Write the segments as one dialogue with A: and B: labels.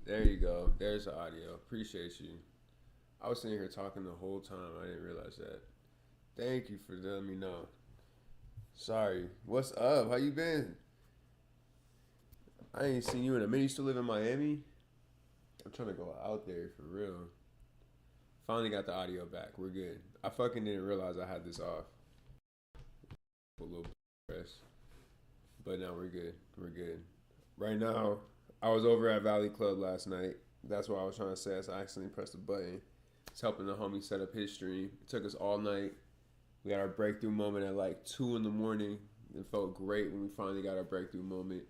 A: There you go. There's the audio. Appreciate you. I was sitting here talking the whole time. I didn't realize that. Thank you for letting me know. Sorry. What's up? How you been? I ain't seen you in a minute. You still live in Miami? I'm trying to go out there for real. Finally got the audio back. We're good. I fucking didn't realize I had this off. A little press. But now we're good. We're good. Right now, I was over at Valley Club last night. That's what I was trying to say. So I accidentally pressed the button. It's helping the homie set up his stream. It took us all night. We had our breakthrough moment at like 2 in the morning. It felt great when we finally got our breakthrough moment.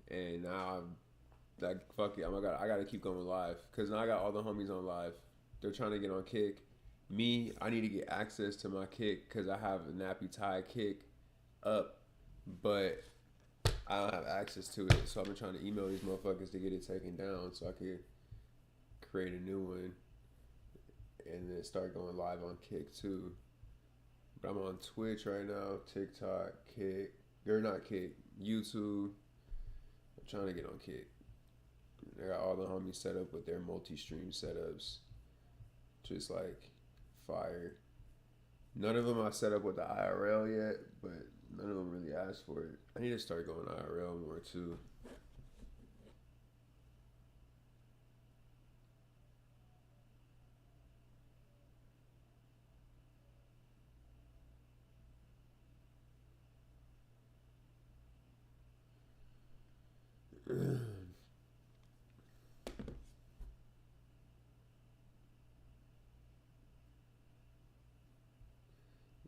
A: And now I'm like, fuck it. I gotta keep going live. Because now I got all the homies on live. They're trying to get on Kick. Me, I need to get access to my Kick because I have a nappy tie Kick up. But I don't have access to it. So I've been trying to email these motherfuckers to get it taken down so I could create a new one. And then start going live on Kick too. But I'm on Twitch right now, TikTok, Kick. You're not Kick. YouTube. I'm trying to get on Kick. They got all the homies set up with their multi-stream setups. Just like fire. None of them I set up with the IRL yet, but none of them really asked for it. I need to start going IRL more too.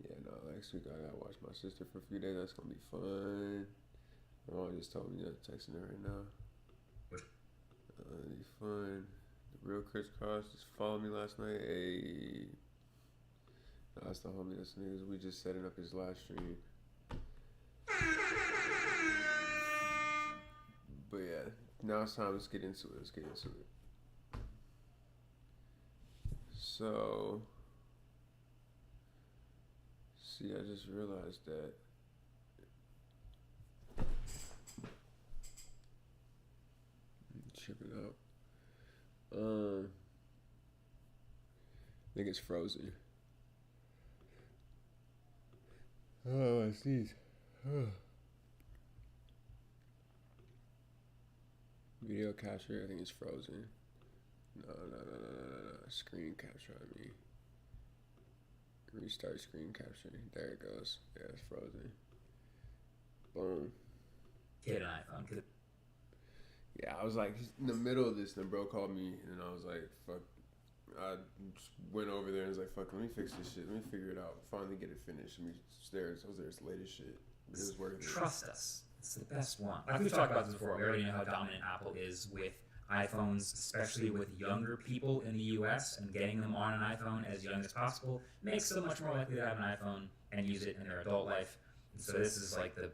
A: Yeah, no, next week I gotta watch my sister for a few days. That's gonna be fun. My mom just told me that, texting her right now. It'll be fun. The real Chris Cross just followed me last night. Hey, no, that's the homie. That's the niggas. We just setting up his live stream. But yeah, now it's time. Let's get into it. Let's get into it. So, see, I just realized that. Check it out. I think it's frozen. Oh, I see. Video capture, I think it's frozen. No. Screen capture, I mean. Restart screen capture. There it goes. Yeah, it's frozen. Boom.
B: Get an iPhone.
A: Yeah, I was like in the middle of this, and the bro called me, and I was like, fuck. I just went over there and was like, fuck, let me fix this shit. Let me figure it out. Finally get it finished. I was there as late as shit. It was worth it.
B: Trust us. It's the best one. Like we've talked about this before. We already know how dominant Apple is with iPhones, especially with younger people in the US, and getting them on an iPhone as young as possible makes them much more likely to have an iPhone and use it in their adult life. And so this is like the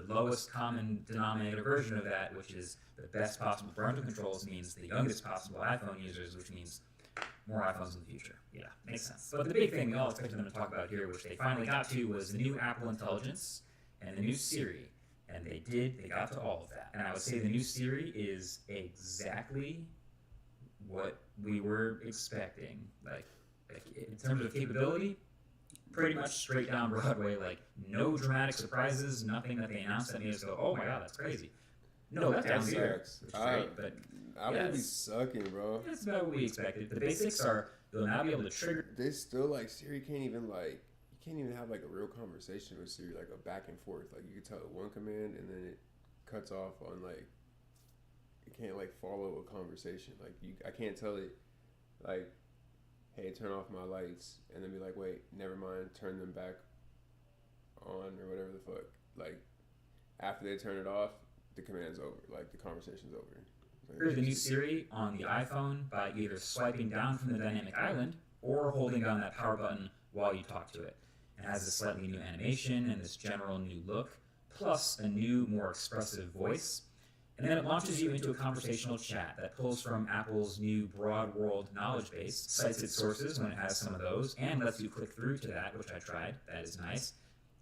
B: lowest common denominator version of that, which is the best possible parental controls means the youngest possible iPhone users, which means more iPhones in the future. Yeah, makes sense. But the big thing we all expected them to talk about here, which they finally got to, was the new Apple Intelligence and the new Siri. And they got to all of that. And I would say the new Siri is exactly what we were expecting. Like in terms of capability, pretty much straight down Broadway, like no dramatic surprises, nothing that they announced that made us go, oh my god, that's crazy. No, that's down here. But
A: I would be sucking, bro.
B: That's about what we expected. The basics are you'll now be able to trigger.
A: They still like Siri can't even like you can't even have like a real conversation with Siri, like a back and forth. Like you can tell it one command and then it cuts off on like it can't like follow a conversation. Like I can't tell it like, hey, turn off my lights, and then be like, wait, never mind, turn them back on or whatever the fuck. Like after they turn it off, the command's over. Like the conversation's over.
B: Like, the new Siri on the iPhone by either swiping down from the dynamic island or holding down that power button while you talk to it. It has a slightly new animation and this general new look, plus a new, more expressive voice. And then it launches you into a conversational chat that pulls from Apple's new broad world knowledge base, cites its sources when it has some of those, and lets you click through to that, which I tried. That is nice.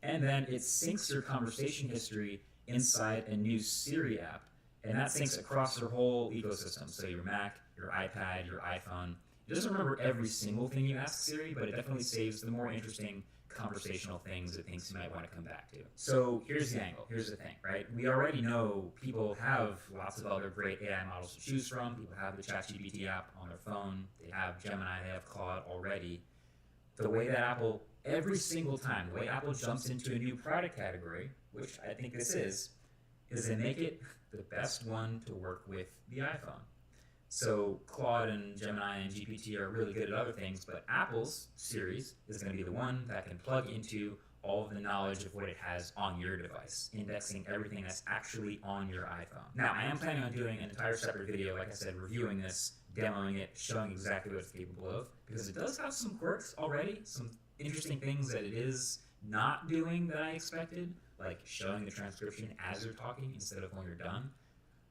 B: And then it syncs your conversation history inside a new Siri app and that syncs across your whole ecosystem. So your Mac, your iPad, your iPhone. It doesn't remember every single thing you ask Siri, but it definitely saves the more interesting conversational things, the things you might want to come back to. So here's the angle. Here's the thing, right? We already know people have lots of other great AI models to choose from. People have the ChatGPT app on their phone. They have Gemini. They have Claude already. The way that Apple, every single time, the way Apple jumps into a new product category, which I think this is they make it the best one to work with the iPhone. So Claude and Gemini and GPT are really good at other things, but Apple's series is going to be the one that can plug into all of the knowledge of what it has on your device, indexing everything that's actually on your iPhone. Now, I am planning on doing an entire separate video, like I said, reviewing this, demoing it, showing exactly what it's capable of, because it does have some quirks already, some interesting things that it is not doing that I expected, like showing the transcription as you're talking instead of when you're done.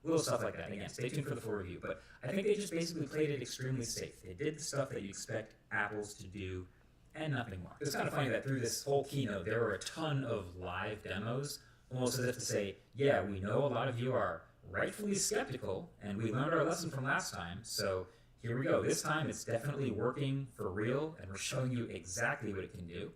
B: Little stuff like that. Again, stay tuned for the full review. But I think they just basically played it extremely safe. They did the stuff that you expect Apples to do and nothing more. It's kind of funny that through this whole keynote, there were a ton of live demos, almost as if to say, yeah, we know a lot of you are rightfully skeptical, and we learned our lesson from last time, so here we go. This time it's definitely working for real, and we're showing you exactly what it can do.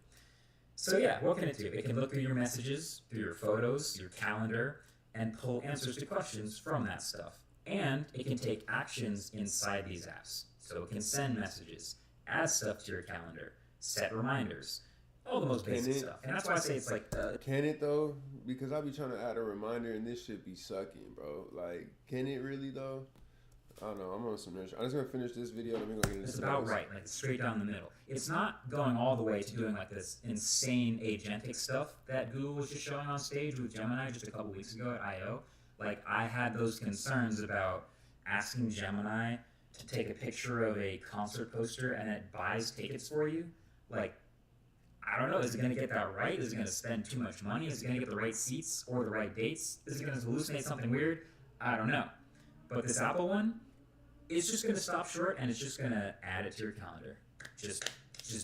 B: So yeah, what can it do? It can look through your messages, through your photos, your calendar, and pull answers to questions from that stuff. And it can take actions inside these apps. So it can send messages, add stuff to your calendar, set reminders, all the most basic stuff. And that's why I say it's like...
A: Can it though? Because I'll be trying to add a reminder and this should be sucking, bro. Like, can it really though? I don't know. I'm on some nurse. I'm just gonna finish this video. Let me go get this.
B: It's about right, like straight down the middle. It's not going all the way to doing like this insane agentic stuff that Google was just showing on stage with Gemini just a couple weeks ago at I/O. Like I had those concerns about asking Gemini to take a picture of a concert poster and it buys tickets for you. Like, I don't know. Is it going to get that right? Is it going to spend too much money? Is it going to get the right seats or the right dates? Is it going to hallucinate something weird? I don't know. But this Apple one, it's just going to stop short and it's just going to add it to your calendar. Just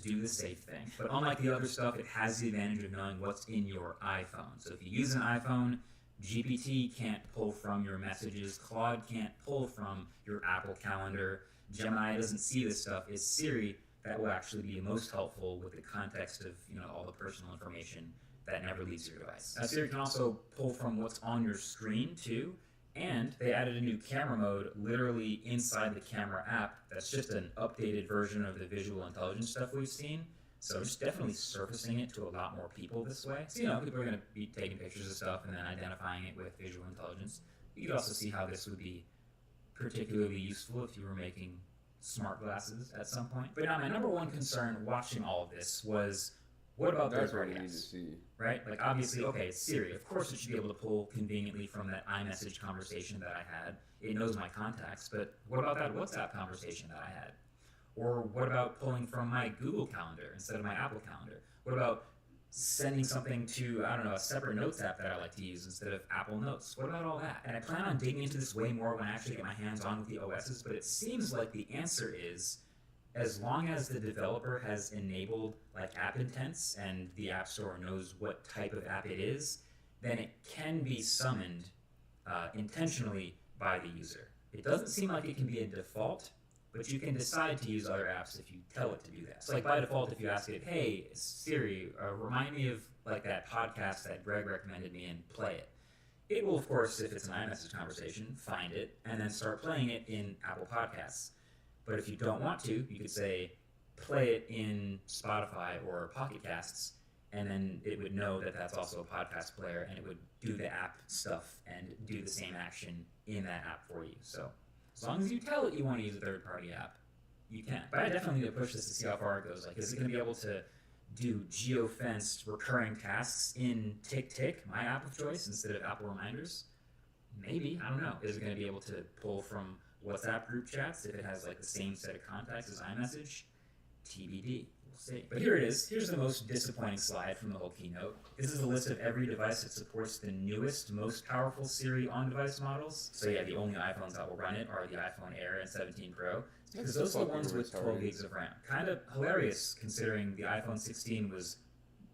B: do the safe thing. But unlike the other stuff, it has the advantage of knowing what's in your iPhone. So if you use an iPhone, GPT can't pull from your messages. Claude can't pull from your Apple Calendar. Gemini doesn't see this stuff. It's Siri that will actually be most helpful with the context of all the personal information that never leaves your device. Now, Siri can also pull from what's on your screen too. And they added a new camera mode literally inside the camera app that's just an updated version of the visual intelligence stuff we've seen. So just definitely surfacing it to a lot more people this way. So, people are going to be taking pictures of stuff and then identifying it with visual intelligence. You could also see how this would be particularly useful if you were making smart glasses at some point. But now my number one concern watching all of this was, what about third-party apps? Right? Like, obviously, okay, it's Siri. Of course it should be able to pull conveniently from that iMessage conversation that I had. It knows my contacts, but what about that WhatsApp conversation that I had? Or what about pulling from my Google Calendar instead of my Apple Calendar? What about sending something to, I don't know, a separate notes app that I like to use instead of Apple Notes? What about all that? And I plan on digging into this way more when I actually get my hands on with the OSs, but it seems like the answer is, as long as the developer has enabled like app intents and the App Store knows what type of app it is, then it can be summoned intentionally by the user. It doesn't seem like it can be a default, but you can decide to use other apps if you tell it to do that. So like by default, if you ask it, hey, Siri, remind me of like that podcast that Greg recommended me and play it. It will, of course, if it's an iMessage conversation, find it and then start playing it in Apple Podcasts. But if you don't want to, you could say, play it in Spotify or Pocket Casts, and then it would know that that's also a podcast player, and it would do the app stuff and do the same action in that app for you. So as long as you tell it you want to use a third-party app, you can. But I definitely need to push this to see how far it goes. Like, is it going to be able to do geo-fenced recurring tasks in TickTick, my app of choice, instead of Apple Reminders? Maybe. I don't know. Is it going to be able to pull from WhatsApp group chats if it has like the same set of contacts as iMessage? TBD. We'll see. But here it is. Here's the most disappointing slide from the whole keynote. This is a list of every device that supports the newest, most powerful Siri on-device models. So yeah, the only iPhones that will run it are the iPhone Air and 17 Pro. Because those are the ones with 12 gigs of RAM. Kind of hilarious considering the iPhone 16 was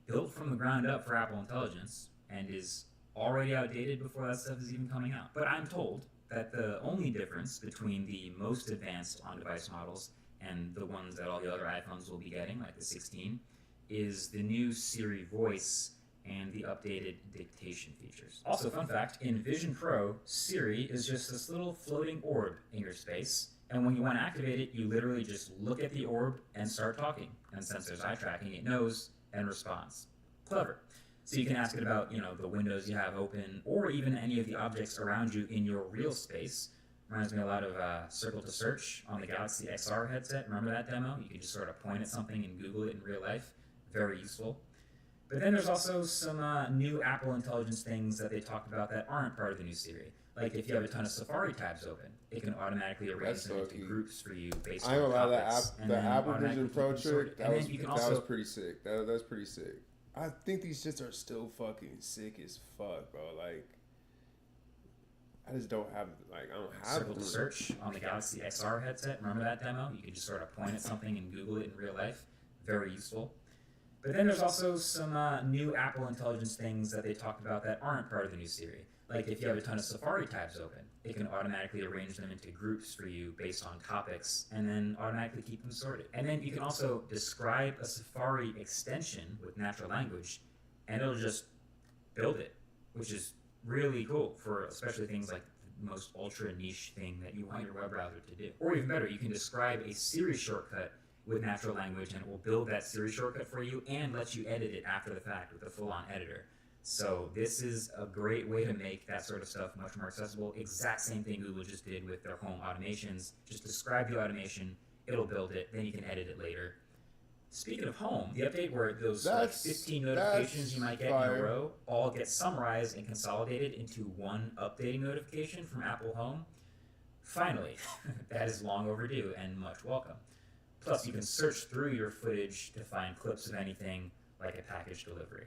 B: built from the ground up for Apple Intelligence and is already outdated before that stuff is even coming out. But I'm told that the only difference between the most advanced on-device models and the ones that all the other iPhones will be getting, like the 16, is the new Siri voice and the updated dictation features. Also, fun fact, in Vision Pro, Siri is just this little floating orb in your space, and when you want to activate it, you literally just look at the orb and start talking. And since there's eye tracking, it knows and responds. Clever. So you can ask it about, the windows you have open, or even any of the objects around you in your real space. Reminds me a lot of Circle to Search on the Galaxy XR headset. Remember that demo? You could just sort of point at something and Google it in real life. Very useful. But then there's also some new Apple Intelligence things that they talked about that aren't part of the new Siri. Like if you have a ton of Safari tabs open, it can automatically arrange them into groups for you based on topics.
A: The Apple Vision Pro trick, that was pretty sick. That's pretty sick. I think these shits are still fucking sick as fuck, bro. Like, I just don't have, I don't have
B: Circle to Search on the Galaxy XR headset. Remember that demo? You could just sort of point at something and Google it in real life. Very useful. But then there's also some new Apple Intelligence things that they talked about that aren't part of the new Siri. Like if you have a ton of Safari tabs open, it can automatically arrange them into groups for you based on topics and then automatically keep them sorted. And then you can also describe a Safari extension with natural language and it'll just build it, which is really cool for especially things like the most ultra niche thing that you want your web browser to do. Or even better, you can describe a Siri shortcut with natural language and it will build that Siri shortcut for you and let you edit it after the fact with a full-on editor. So this is a great way to make that sort of stuff much more accessible. Exact same thing Google just did with their home automations. Just describe the automation, it'll build it, then you can edit it later. Speaking of home, the update where those 15 notifications you might get in a row all get summarized and consolidated into one updating notification from Apple Home. Finally, that is long overdue and much welcome. Plus, you can search through your footage to find clips of anything like a package delivery.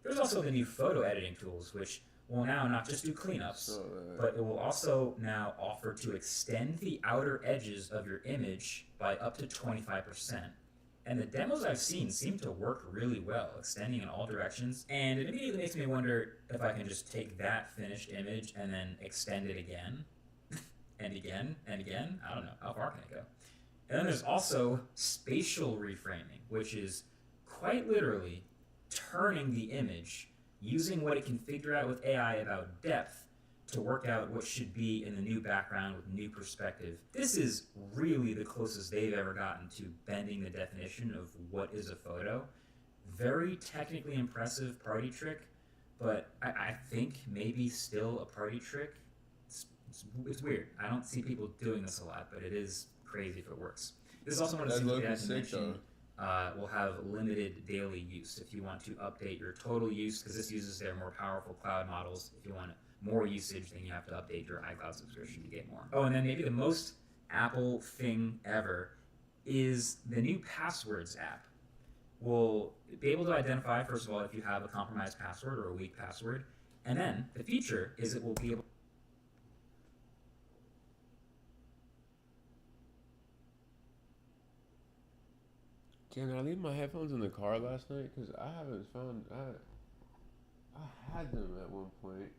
B: There's also the new photo editing tools, which will now not just do cleanups, but it will also now offer to extend the outer edges of your image by up to 25%. And the demos I've seen seem to work really well, extending in all directions. And it immediately makes me wonder if I can just take that finished image and then extend it again, and again, and again. I don't know. How far can it go? And then there's also spatial reframing, which is quite literally turning the image using what it can figure out with AI about depth to work out what should be in the new background with new perspective. This is really the closest they've ever gotten to bending the definition of what is a photo. Very technically impressive party trick, but I think maybe still a party trick. It's weird. I don't see people doing this a lot, but it is crazy if it works. This is also one of the things that I had to mention will have limited daily use if you want to update your total use, because this uses their more powerful cloud models. If you want more usage, then you have to update your iCloud subscription to get more. Oh, and then maybe the most Apple thing ever is the new Passwords app. Will be able to identify, first of all, if you have a compromised password or a weak password, and then the feature is it will be able
A: Can I leave my headphones in the car last night? Because I haven't found... I had them at one point.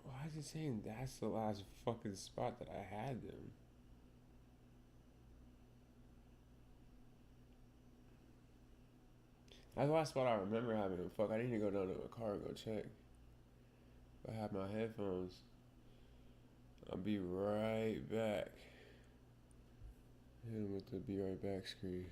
A: Why is it saying that's the last fucking spot that I had them? That's the last spot I remember having them. Fuck, I need to go down to my car and go check. If I have my headphones. I'll be right back. Hit him with the be right back screen.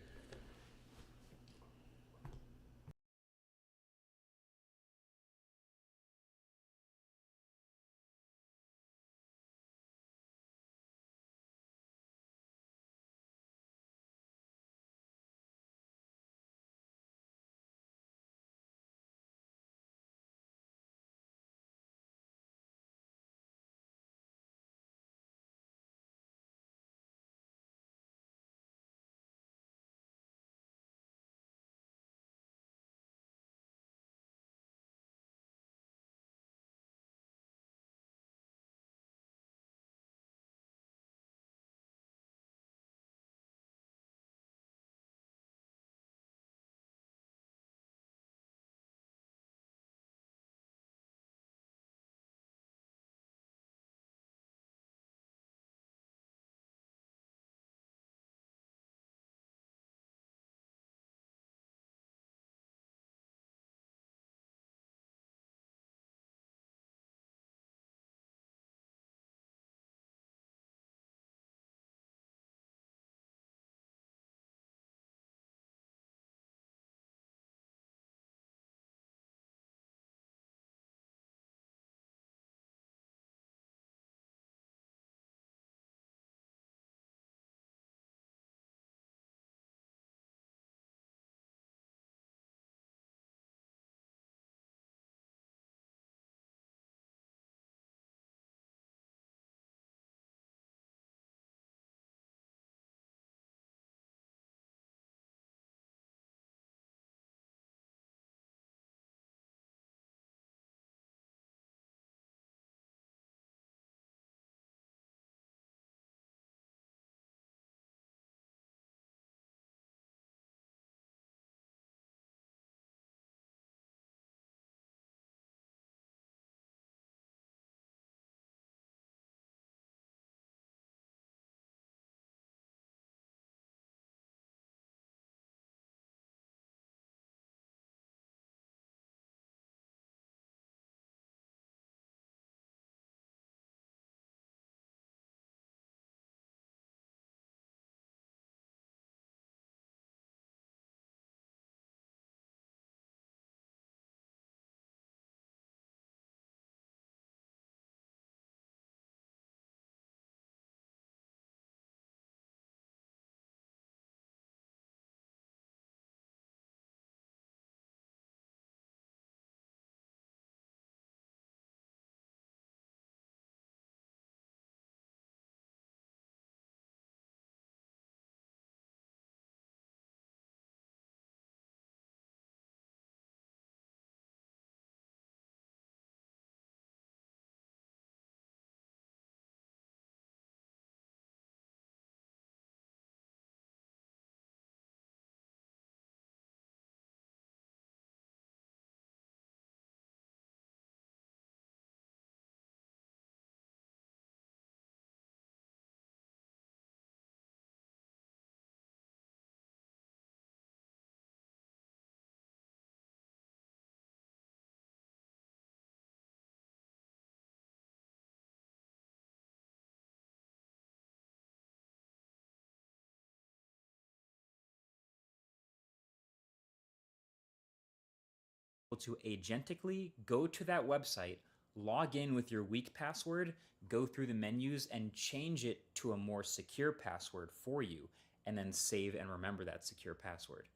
B: to agentically go to that website, log in with your weak password, go through the menus, and change it to a more secure password for you, and then save and remember that secure password.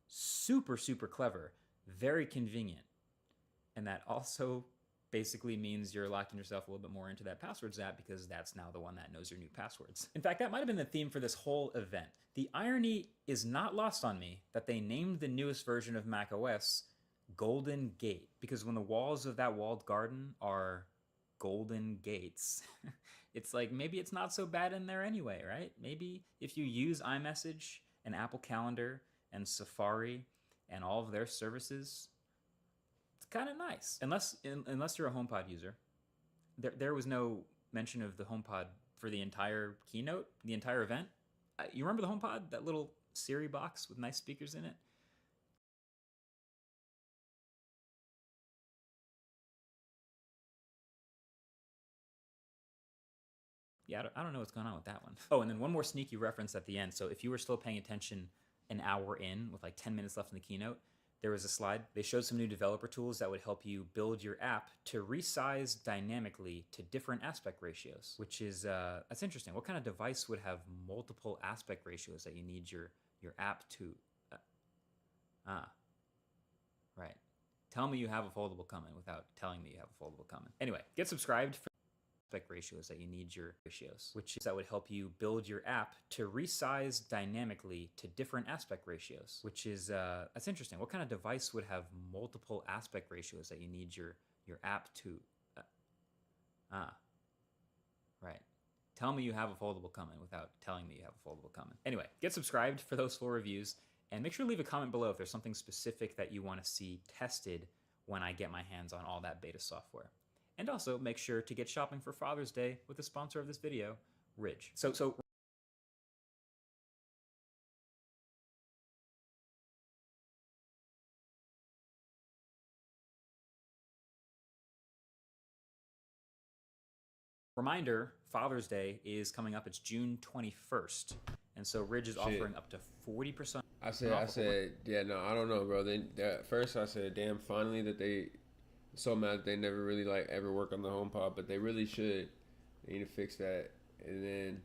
B: Super, super clever, very convenient. And that also basically means you're locking yourself a little bit more into that passwords app because that's now the one that knows your new passwords. In fact, that might have been the theme for this whole event. The irony is not lost on me that they named the newest version of macOS Golden Gate, because when the walls of that walled garden are golden gates, it's like maybe it's not so bad in there anyway, right? Maybe if you use iMessage and Apple Calendar and Safari and all of their services, it's kind of nice. Unless you're a HomePod user. There was no mention of the HomePod for the entire keynote, the entire event. You remember the HomePod, that little Siri box with nice speakers in it? Yeah, I don't know what's going on with that one. Oh, and then one more sneaky reference at the end. So if you were still paying attention an hour in with like 10 minutes left in the keynote, there was a slide. They showed some new developer tools that would help you build your app to resize dynamically to different aspect ratios, which is, that's interesting. What kind of device would have multiple aspect ratios that you need your app to, right. Tell me you have a foldable coming without telling me you have a foldable coming. Anyway, get subscribed for aspect ratios that you need your ratios, which is that would help you build your app to resize dynamically to different aspect ratios, which is, that's interesting. What kind of device would have multiple aspect ratios that you need your app to, right. Tell me you have a foldable coming without telling me you have a foldable coming. Anyway, get subscribed for those full reviews, and make sure to leave a comment below if there's something specific that you want to see tested when I get my hands on all that beta software. And also make sure to get shopping for Father's Day with the sponsor of this video, Ridge. So reminder, Father's Day is coming up. It's June 21st. And so Ridge is offering up to 40%.
A: I said, yeah, no, I don't know, bro. At first I said, damn, finally that they, so mad that they never really like ever work on the HomePod, but they really should. They need to fix that. And then,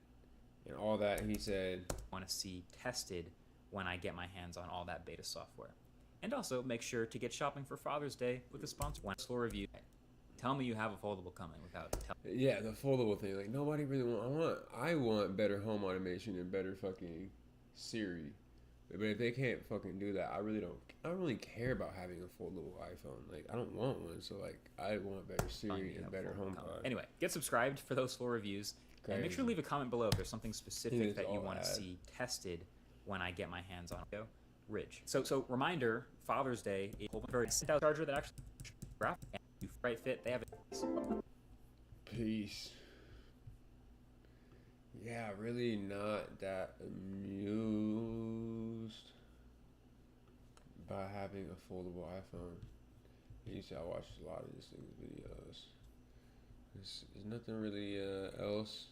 A: and all that, he said,
B: want to see tested when I get my hands on all that beta software. And also make sure to get shopping for Father's Day with the sponsor. One full review. Tell me you have a foldable coming without telling.
A: Yeah, the foldable thing. Like nobody really I want better home automation and better fucking Siri. But if they can't fucking do that, I don't really care about having a foldable iPhone. Like I don't want one, so like I want better Siri and better HomePod.
B: Anyway, get subscribed for those full reviews. Crazy. And make sure to leave a comment below if there's something specific that you want to see tested when I get my hands on it. Ridge. So reminder, Father's Day is a very sit-out charger that actually wrap and you right fit. They have it.
A: Peace. Yeah, really not that amused by having a foldable iPhone. You see, I watch a lot of these things videos. There's nothing really else.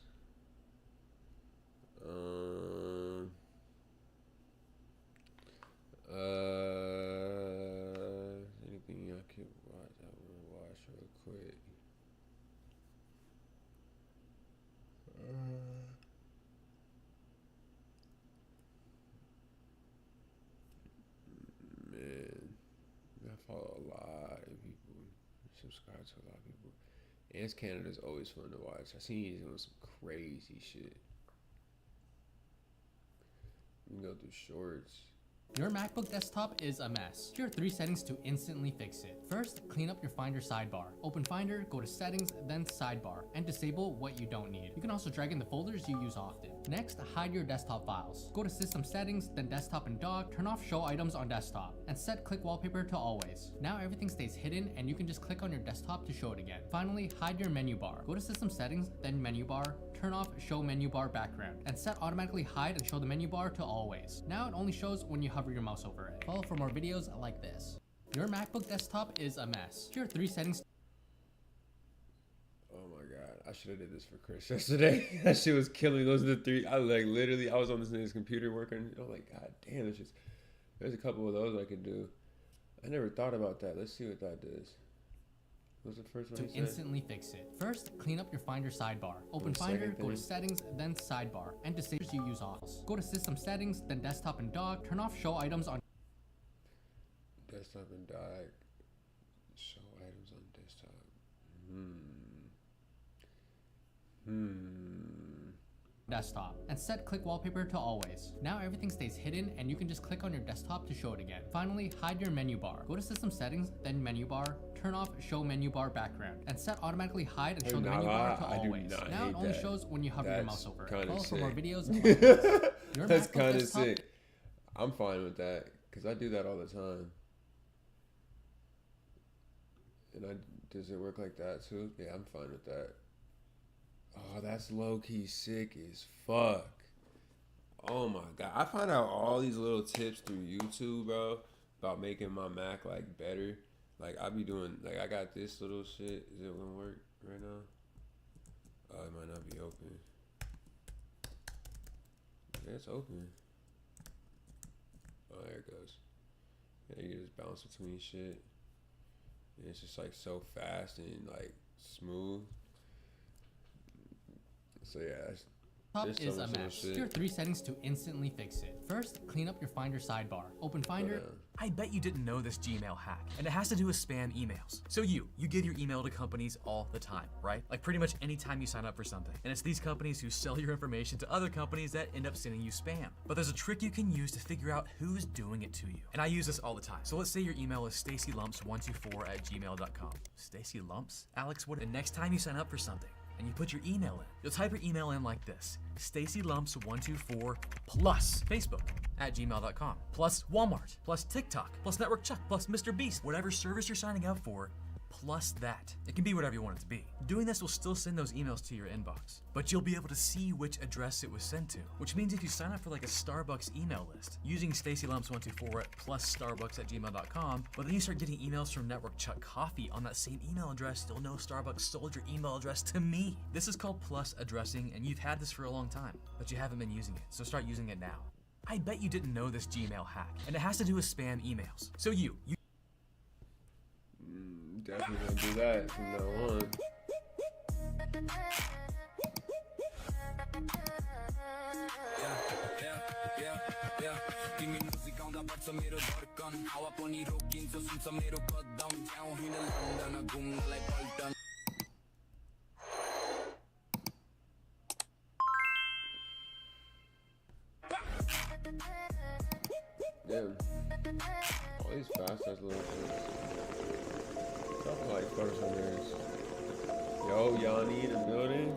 A: Anything I could watch? I want to watch real quick. Man, I follow a lot of people, subscribe to a lot of people. Ants Canada is always fun to watch. I seen he's doing some crazy shit. You can go through shorts.
C: Your MacBook desktop is a mess. Here are 3 settings to instantly fix it. First, clean up your Finder sidebar. Open Finder, go to Settings, then Sidebar, and disable what you don't need. You can also drag in the folders you use often. Next, hide your desktop files. Go to System Settings, then Desktop and Dock, turn off Show Items on Desktop, and set Click Wallpaper to Always. Now everything stays hidden, and you can just click on your desktop to show it again. Finally, hide your menu bar. Go to System Settings, then Menu Bar, turn off Show Menu Bar Background, and set Automatically Hide and Show the Menu Bar to Always. Now it only shows when you hover your mouse over it. Follow for more videos like this. Your MacBook desktop is a mess. Here are 3 settings.
A: Oh my god, I should have did this for Chris yesterday. That shit was killing. Those are the 3. I like literally, I was on this nigga's computer working. I'm like, god damn, there's a couple of those I could do. I never thought about that. Let's see what that does. What was the first one
C: to
A: you said?
C: instantly fix it. First, clean up your Finder sidebar. Open
A: The
C: Finder,
A: second
C: go to
A: thing.
C: Settings, then Sidebar, and disable you use off. Go to System Settings, then Desktop and Dock. Turn off Show Items on
A: Desktop and dock. Show items on desktop.
C: desktop and set Click Wallpaper to always. Now everything stays hidden and you can just click on your desktop to show it again. Finally, hide your menu bar. Go to System Settings, then Menu Bar. Turn off Show Menu Bar Background and set Automatically Hide and Show the Menu Bar to
A: I do
C: always.
A: not
C: Now it
A: hate
C: only
A: that.
C: shows when you hover your mouse over. Follow for more videos. Your
A: That's
C: MacBook
A: kind of
C: desktop-
A: sick. I'm fine with that because I do that all the time. And does it work like that too? Yeah, I'm fine with that. Oh, that's low key sick as fuck. Oh my god, I find out all these little tips through YouTube, bro, about making my Mac like better. Like I be doing, like I got this little shit. Is it gonna work right now? Oh, it might not be open. Yeah, it's open. Oh, there it goes. Yeah, you just bounce between shit. And it's just like so fast and like smooth. So yeah,
C: Top
A: there's so
C: is a
A: much little
C: mess.
A: shit.
C: Here are 3 settings to instantly fix it. First, clean up your Finder sidebar. Open Finder.
D: I bet you didn't know this Gmail hack, and it has to do with spam emails. So you give your email to companies all the time, right? Like pretty much any time you sign up for something. And it's these companies who sell your information to other companies that end up sending you spam. But there's a trick you can use to figure out who's doing it to you. And I use this all the time. So let's say your email is stacylumps124@gmail.com. Stacy Lumps? Alex, what? And next time you sign up for something, and you put your email in, you'll type your email in like this: stacylumps124 plus Facebook@gmail.com, plus Walmart, plus TikTok, plus Network Chuck, plus Mr. Beast, whatever service you're signing up for, plus that. It can be whatever you want it to be. Doing this will still send those emails to your inbox, but you'll be able to see which address it was sent to, which means if you sign up for like a Starbucks email list using stacylumps124 plus starbucks@gmail.com, but then you start getting emails from Network Chuck Coffee on that same email address, you'll know Starbucks sold your email address to me. This is called plus addressing, and you've had this for a long time, but you haven't been using it, so start using it now. I bet you didn't know this Gmail hack, and it has to do with spam emails. So you
A: Definitely gonna do that from now on. Damn. All these fast ass little shit. Something like first on theirs. Yo, Yanni in the building.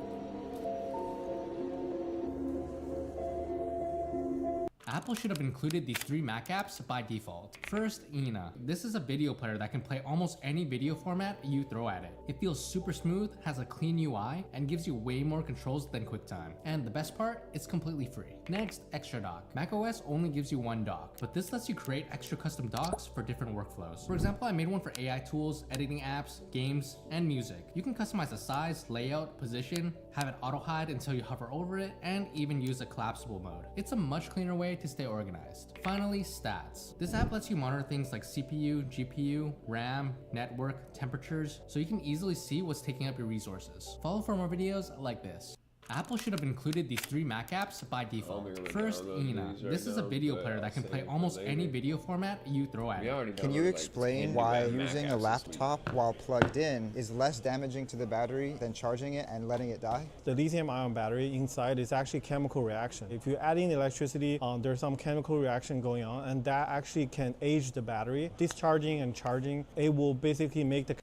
C: Apple should have included these 3 Mac apps by default. First, Ina. This is a video player that can play almost any video format you throw at it. It feels super smooth, has a clean UI, and gives you way more controls than QuickTime. And the best part, it's completely free. Next, Extra Dock. macOS only gives you 1 dock, but this lets you create extra custom docks for different workflows. For example, I made one for AI tools, editing apps, games, and music. You can customize the size, layout, position, have it auto hide until you hover over it, and even use a collapsible mode. It's a much cleaner way to stay organized. Finally, stats. This app lets you monitor things like CPU, GPU, RAM, network, temperatures, so you can easily see what's taking up your resources. Follow for more videos like this. Apple should have included these 3 Mac apps by default. First, Ina. This is a video player that can play almost any video format you throw at it.
E: Can you explain why using a laptop while plugged in is less damaging to the battery than charging it and letting it die?
F: The lithium-ion battery inside is actually chemical reaction. If you add in electricity, there's some chemical reaction going on, and that actually can age the battery. Discharging and charging, it will basically make the...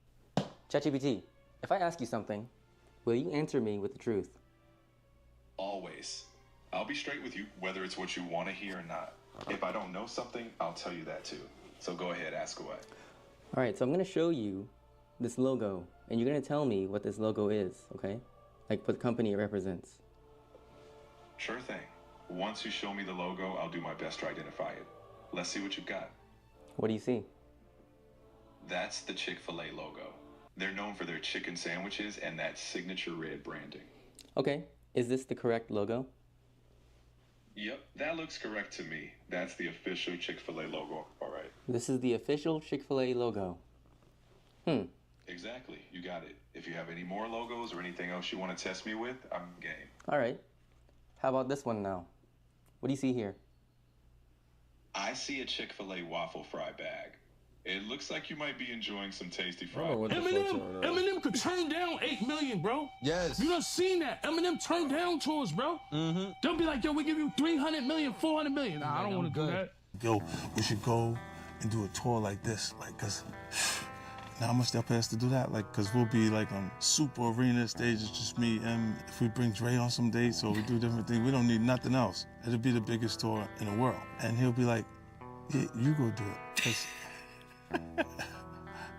G: ChatGPT, if I ask you something, will you answer me with the truth?
H: Always. I'll be straight with you, whether it's what you want to hear or not. If I don't know something, I'll tell you that too. So go ahead, ask away.
G: All right, so I'm going to show you this logo, and you're going to tell me what this logo is, okay? Like what company it represents.
H: Sure thing. Once you show me the logo, I'll do my best to identify it. Let's see what you've got.
G: What do you see?
H: That's the Chick-fil-A logo. They're known for their chicken sandwiches and that signature red branding.
G: Okay, is this the correct logo?
H: Yep, that looks correct to me. That's the official Chick-fil-A logo. All right.
G: This is the official Chick-fil-A logo.
H: Exactly. You got it. If you have any more logos or anything else you want to test me with, I'm game.
G: All right. How about this one now? What do you see here?
H: I see a Chick-fil-A waffle fry bag. It looks like you might be enjoying some tasty
A: I don't know
H: fries.
A: what the fuck's going on.
I: Eminem could turn down 8 million, bro.
J: Yes.
I: You done seen that? Eminem turned down tours, bro.
J: Mm-hmm.
I: They'll be like, yo, we give you 300 million, 400 million. Nah, I don't want to do that.
K: Yo, we should go and do a tour like this, like, cause now how much they'll pay us to do that? Like, cause we'll be like on super arena stages, just me and if we bring Dre on some dates or we do different things, we don't need nothing else. It'll be the biggest tour in the world. And he'll be like, yeah, you go do it. 'Cause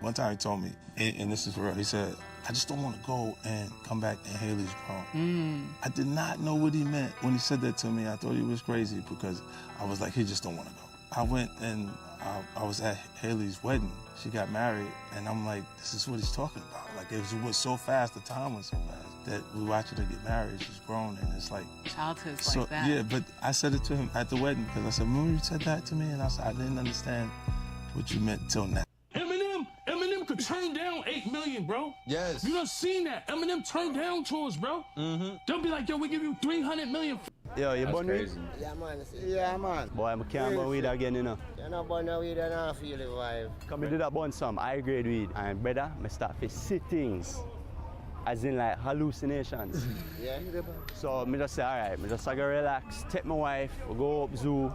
K: one time he told me, and this is for real, he said, I just don't want to go and come back and Haley's grown. I did not know what he meant when he said that to me. I thought he was crazy because I was like, he just don't want to go. I went and I was at Haley's wedding. She got married, and I'm like, this is what he's talking about. Like, it was so fast, the time went so fast, that we watched her get married. She's grown, and it's like...
L: Childhood's
K: so,
L: like that.
K: Yeah, but I said it to him at the wedding, because I said, remember you said that to me? And I said, I didn't understand what you meant till now.
I: Eminem could turn down 8 million, bro.
J: Yes.
I: You done seen that? Eminem turned down tours, bro.
J: Mm-hmm.
I: They'll be like, yo, we give you 300 million.
M: Yo, you
A: That's
M: born weed?
A: crazy.
N: Yeah, man. Yeah, man.
M: Boy, I can't burn weed again, you know.
N: You're not born no weed and I feel the vibe.
M: Come and do that burn some high-grade weed. And brother, I start to see things. As in like hallucinations.
N: Yeah,
M: so me just say, alright, me just go relax, take my wife, we go up zoo.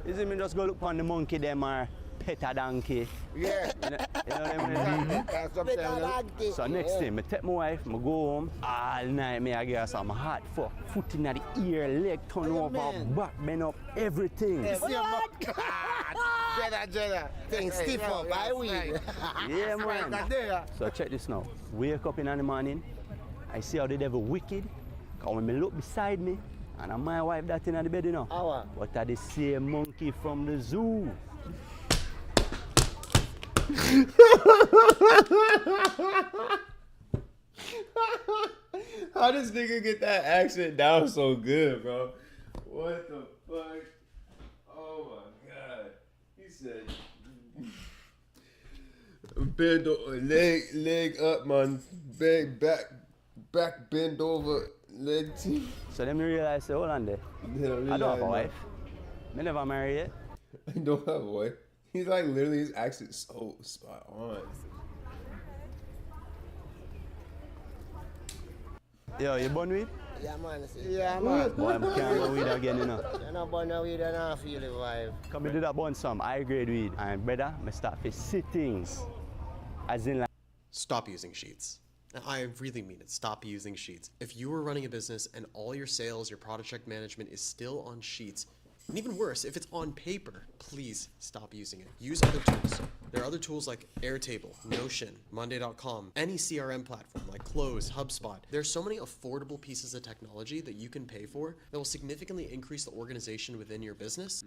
M: Is it me just go look on the monkey them or pet a donkey?
N: Yeah.
M: You know what I mean? So next thing, me take my wife, me go home, all night me I get her some hot fuck, foot in the ear, leg turn over, back bend up, everything.
N: Jada, things stiff up, I weed.
M: Yeah, man. So check this now. Wake up in the morning, I see how the devil wicked. Cause when me look beside me, and I'm my wife that in the bed, you know. But I the same monkey from the zoo.
A: How does nigga get that accent down so good, bro? What the fuck? Oh my god. He said bend leg up, man. Back bend over, leg T.
M: So then me realize, say, hold on there. I don't have a wife. Me never married yet.
A: I don't have a wife. He's like literally his accent so spot on.
M: Yo, you born weed?
N: Yeah, man. Yeah, man.
M: Boy, I can't burn weed again, you know.
N: You're not born no weed and I feel the vibe.
M: Come and do that burn some high-grade weed. And brother, I start to see things. As in like...
O: Stop using Sheets. I really mean it. Stop using Sheets. If you are running a business and all your sales, your product check management is still on Sheets, and even worse, if it's on paper, please stop using it. Use other tools. There are other tools like Airtable, Notion, Monday.com, any CRM platform like Close, HubSpot. There's so many affordable pieces of technology that you can pay for that will significantly increase the organization within your business.